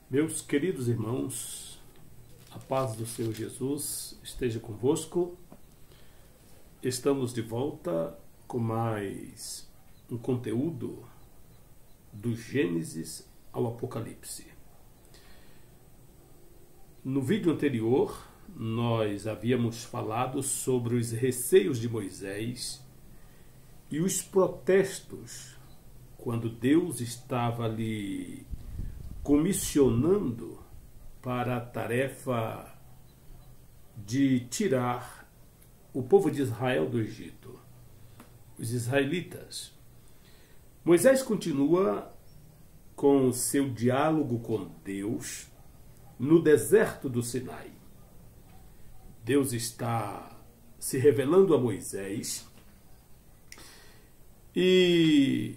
Meus queridos irmãos, a paz do Senhor Jesus esteja convosco. Estamos de volta com mais um conteúdo do Gênesis ao Apocalipse. No vídeo anterior, nós havíamos falado sobre os receios de Moisés e os protestos quando Deus estava ali comissionando para a tarefa de tirar o povo de Israel do Egito, os israelitas. Moisés continua com seu diálogo com Deus no deserto do Sinai. Deus está se revelando a Moisés e,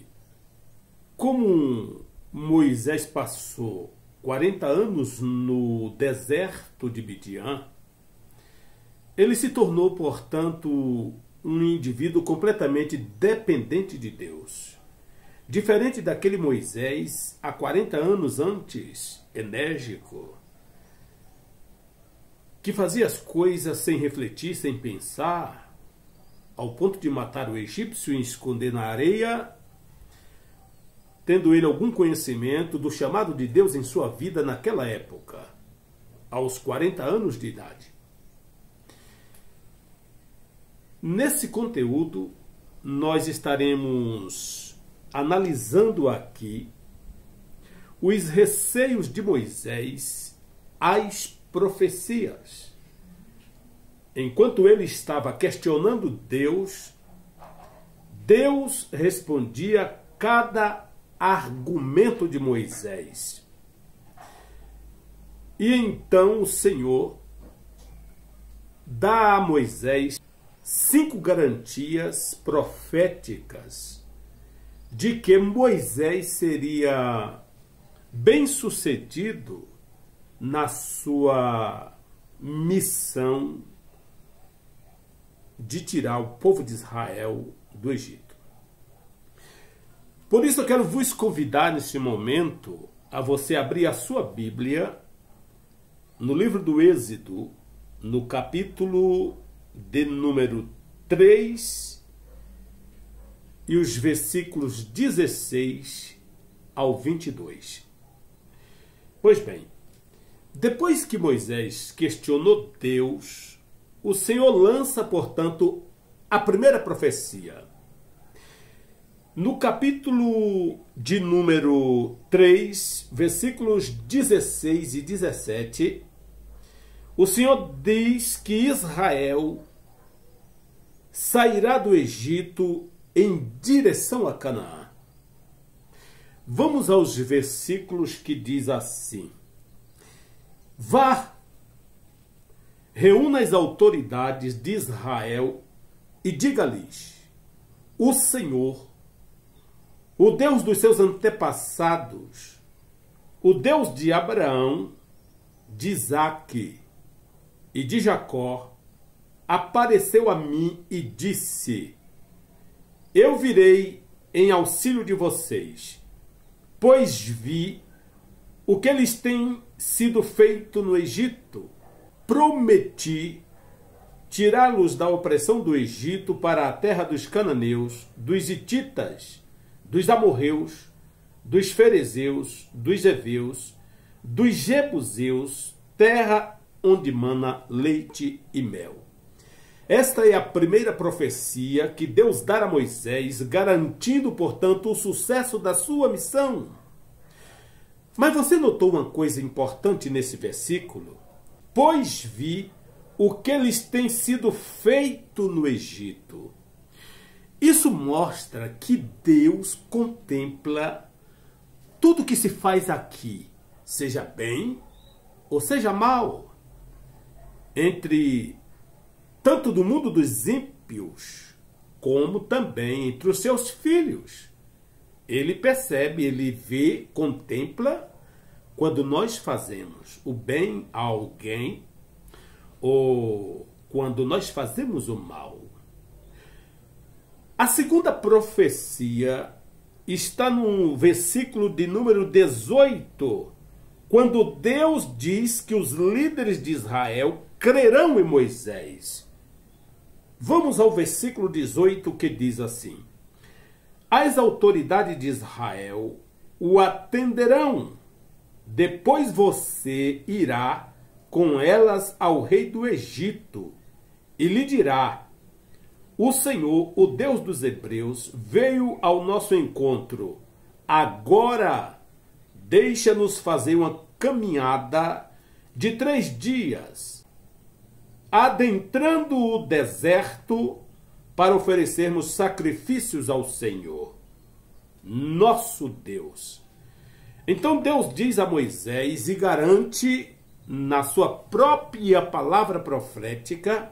como Moisés passou 40 anos no deserto de Midian, ele se tornou, portanto, um indivíduo completamente dependente de Deus. Diferente daquele Moisés, há 40 anos antes, enérgico, que fazia as coisas sem refletir, sem pensar, ao ponto de matar o egípcio e esconder na areia, tendo ele algum conhecimento do chamado de Deus em sua vida naquela época, aos 40 anos de idade. Nesse conteúdo, nós estaremos analisando aqui os receios de Moisés às profecias. Enquanto ele estava questionando Deus, Deus respondia cada argumento de Moisés. E então o Senhor dá a Moisés 5 garantias proféticas de que Moisés seria bem-sucedido na sua missão de tirar o povo de Israel do Egito. Por isso eu quero vos convidar neste momento a você abrir a sua Bíblia no livro do Êxodo, no capítulo de número 3 e os versículos 16 ao 22. Pois bem, depois que Moisés questionou Deus, o Senhor lança, portanto, a primeira profecia. No capítulo de número 3, versículos 16 e 17, o Senhor diz que Israel sairá do Egito em direção a Canaã. Vamos aos versículos que diz assim: Vá, reúna as autoridades de Israel e diga-lhes: o Senhor, o Deus dos seus antepassados, o Deus de Abraão, de Isaque e de Jacó, apareceu a mim e disse: eu virei em auxílio de vocês, pois vi o que lhes tem sido feito no Egito. Prometi tirá-los da opressão do Egito para a terra dos cananeus, dos hititas, dos amorreus, dos ferezeus, dos heveus, dos jebuseus, terra onde mana leite e mel. Esta é a primeira profecia que Deus dá a Moisés, garantindo, portanto, o sucesso da sua missão. Mas você notou uma coisa importante nesse versículo? Pois vi o que lhes tem sido feito no Egito. Isso mostra que Deus contempla tudo que se faz aqui, seja bem ou seja mal, entre tanto do mundo dos ímpios, como também entre os seus filhos. Ele percebe, ele vê, contempla quando nós fazemos o bem a alguém ou quando nós fazemos o mal. A segunda profecia está no versículo de número 18 quando Deus diz que os líderes de Israel crerão em Moisés. Vamos ao versículo 18, que diz assim: as autoridades de Israel o atenderão, depois você irá com elas ao rei do Egito e lhe dirá: o Senhor, o Deus dos Hebreus, veio ao nosso encontro. Agora deixa-nos fazer uma caminhada de 3 dias, adentrando o deserto para oferecermos sacrifícios ao Senhor, nosso Deus. Então Deus diz a Moisés e garante na sua própria palavra profética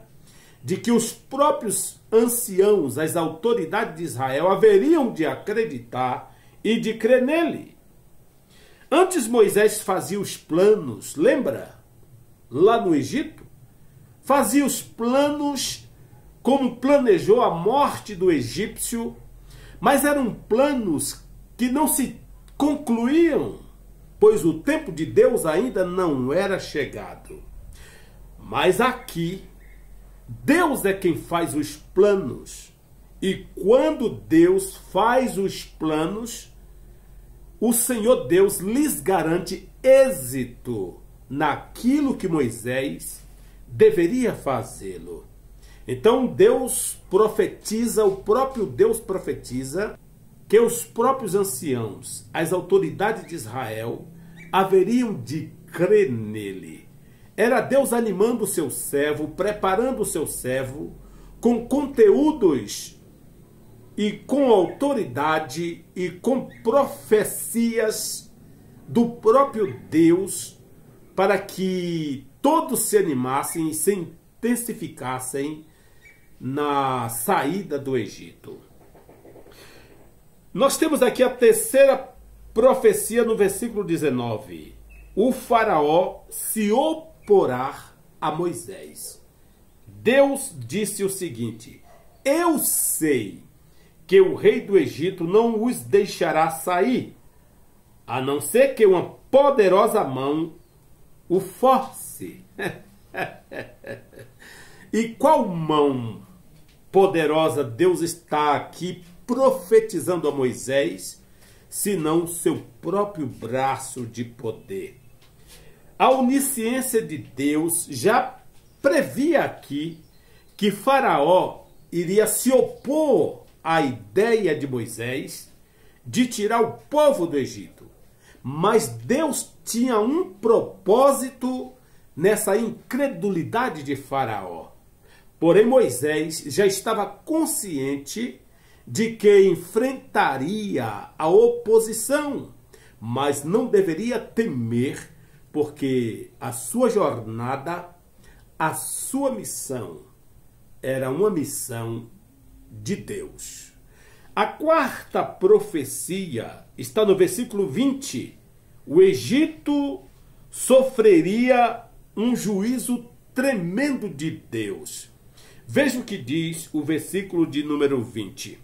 de que os próprios anciãos, as autoridades de Israel, haveriam de acreditar e de crer nele. Antes Moisés fazia os planos, lembra? Lá no Egito? Fazia os planos como planejou a morte do egípcio, mas eram planos que não se concluíam, pois o tempo de Deus ainda não era chegado. Mas aqui, Deus é quem faz os planos. E quando Deus faz os planos, o Senhor Deus lhes garante êxito naquilo que Moisés deveria fazê-lo. Então Deus profetiza, o próprio Deus profetiza, que os próprios anciãos, as autoridades de Israel, haveriam de crer nele. Era Deus animando o seu servo, preparando o seu servo com conteúdos e com autoridade e com profecias do próprio Deus, para que todos se animassem e se intensificassem na saída do Egito. Nós temos aqui a terceira profecia no versículo 19. O faraó se oporá a Moisés. Deus disse o seguinte: eu sei que o rei do Egito não os deixará sair, a não ser que uma poderosa mão o force. E qual mão poderosa Deus está aqui profetizando a Moisés, senão seu próprio braço de poder? A onisciência de Deus já previa aqui que Faraó iria se opor à ideia de Moisés de tirar o povo do Egito. Mas Deus tinha um propósito nessa incredulidade de Faraó. Porém, Moisés já estava consciente de que enfrentaria a oposição, mas não deveria temer, porque a sua jornada, a sua missão, era uma missão de Deus. A quarta profecia está no versículo 20. O Egito sofreria um juízo tremendo de Deus. Veja o que diz o versículo de número 20.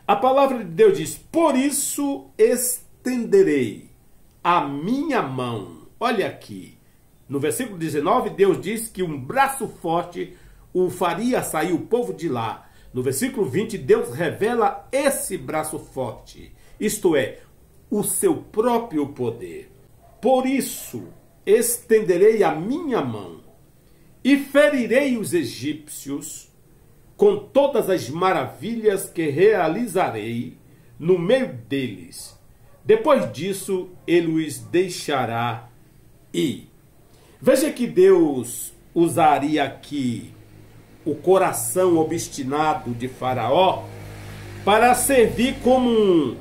A palavra de Deus diz: por isso estenderei a minha mão. Olha aqui, no versículo 19, Deus diz que um braço forte o faria sair o povo de lá. No versículo 20, Deus revela esse braço forte, isto é, o seu próprio poder. Por isso estenderei a minha mão e ferirei os egípcios com todas as maravilhas que realizarei no meio deles. Depois disso, ele os deixará ir. Veja que Deus usaria aqui o coração obstinado de Faraó para servir como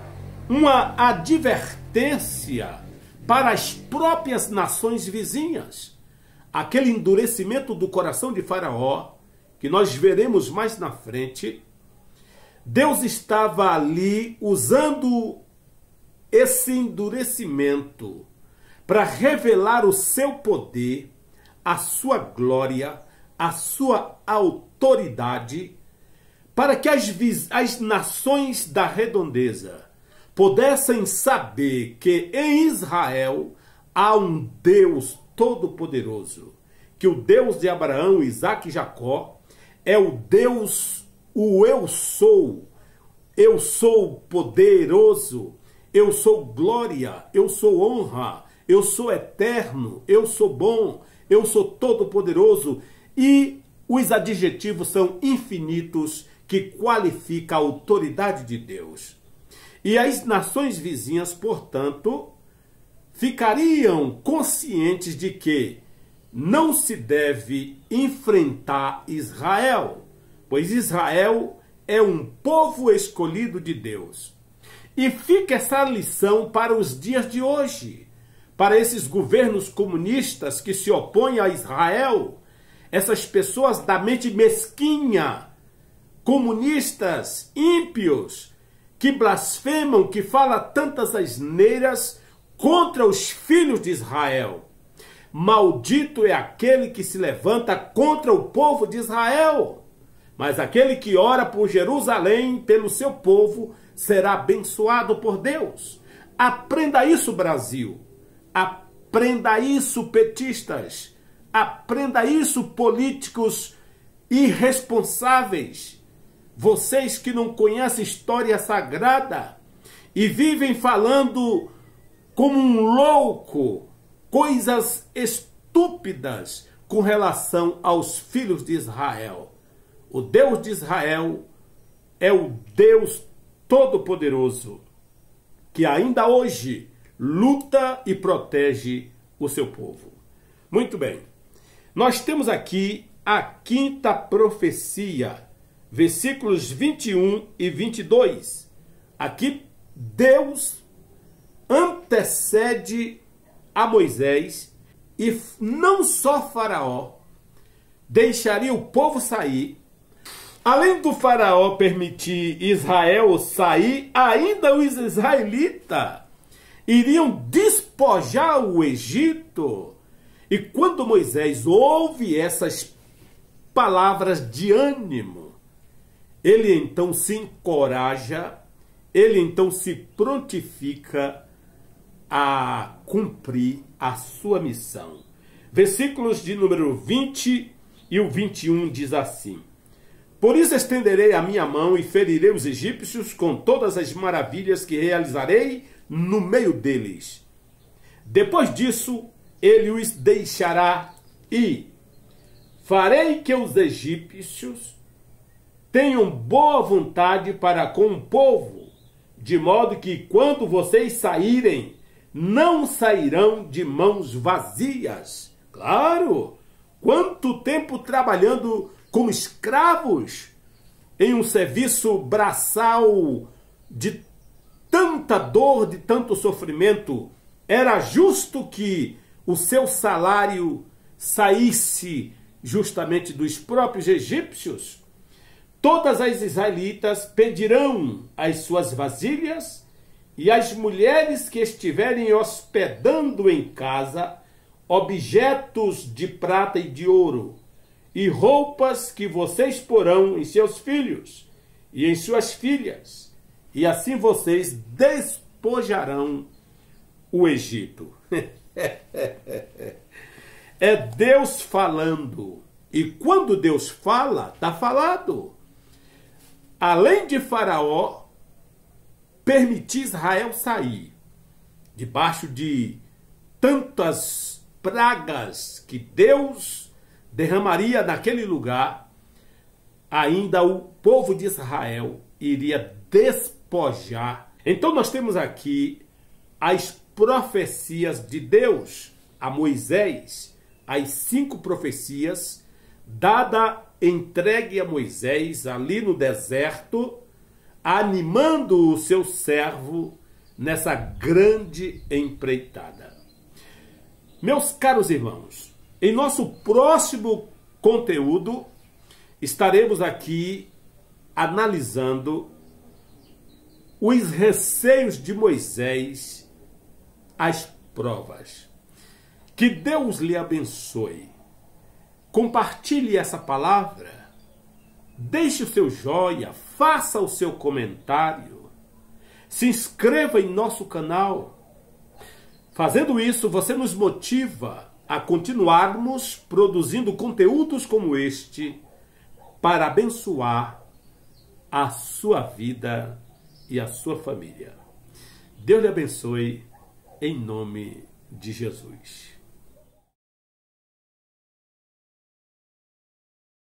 uma advertência para as próprias nações vizinhas. Aquele endurecimento do coração de Faraó, que nós veremos mais na frente, Deus estava ali usando esse endurecimento para revelar o seu poder, a sua glória, a sua autoridade, para que as nações da redondeza pudessem saber que em Israel há um Deus todo-poderoso, que o Deus de Abraão, Isaque e Jacó é o Deus, o eu sou poderoso, eu sou glória, eu sou honra, eu sou eterno, eu sou bom, eu sou todo-poderoso, e os adjetivos são infinitos que qualificam a autoridade de Deus. E as nações vizinhas, portanto, ficariam conscientes de que não se deve enfrentar Israel, pois Israel é um povo escolhido de Deus. E fica essa lição para os dias de hoje, para esses governos comunistas que se opõem a Israel, essas pessoas da mente mesquinha, comunistas, ímpios, que blasfemam, que falam tantas asneiras contra os filhos de Israel. Maldito é aquele que se levanta contra o povo de Israel. Mas aquele que ora por Jerusalém, pelo seu povo, será abençoado por Deus. Aprenda isso, Brasil. Aprenda isso, petistas. Aprenda isso, políticos irresponsáveis. Vocês que não conhecem história sagrada e vivem falando como um louco, coisas estúpidas com relação aos filhos de Israel. O Deus de Israel é o Deus Todo-Poderoso, que ainda hoje luta e protege o seu povo. Muito bem, nós temos aqui a quinta profecia, versículos 21 e 22. Aqui Deus antecede a Moisés e não só Faraó deixaria o povo sair. Além do Faraó permitir Israel sair, ainda os israelitas iriam despojar o Egito. E quando Moisés ouve essas palavras de ânimo, ele então se encoraja, ele então se prontifica a cumprir a sua missão. Versículos de número 20 e o 21 diz assim: Por isso estenderei a minha mão e ferirei os egípcios com todas as maravilhas que realizarei no meio deles. Depois disso, ele os deixará ir. Farei que os egípcios tenham boa vontade para com o povo, de modo que quando vocês saírem, não sairão de mãos vazias. Claro! Quanto tempo trabalhando como escravos em um serviço braçal de tanta dor, de tanto sofrimento. Era justo que o seu salário saísse justamente dos próprios egípcios? Todas as israelitas pedirão as suas vasilhas, e as mulheres que estiverem hospedando em casa objetos de prata e de ouro, e roupas que vocês porão em seus filhos e em suas filhas, e assim vocês despojarão o Egito. É Deus falando. E quando Deus fala, está falado. Além de Faraó permitir Israel sair, debaixo de tantas pragas que Deus derramaria naquele lugar, ainda o povo de Israel iria despojar. Então nós temos aqui as profecias de Deus a Moisés, as 5 profecias entregue a Moisés ali no deserto, animando o seu servo nessa grande empreitada. Meus caros irmãos, em nosso próximo conteúdo estaremos aqui analisando os receios de Moisés, as provas. Que Deus lhe abençoe. Compartilhe essa palavra, deixe o seu joia, faça o seu comentário, se inscreva em nosso canal, Fazendo isso, você nos motiva a continuarmos produzindo conteúdos como este para abençoar a sua vida e a sua família. Deus lhe abençoe em nome de Jesus.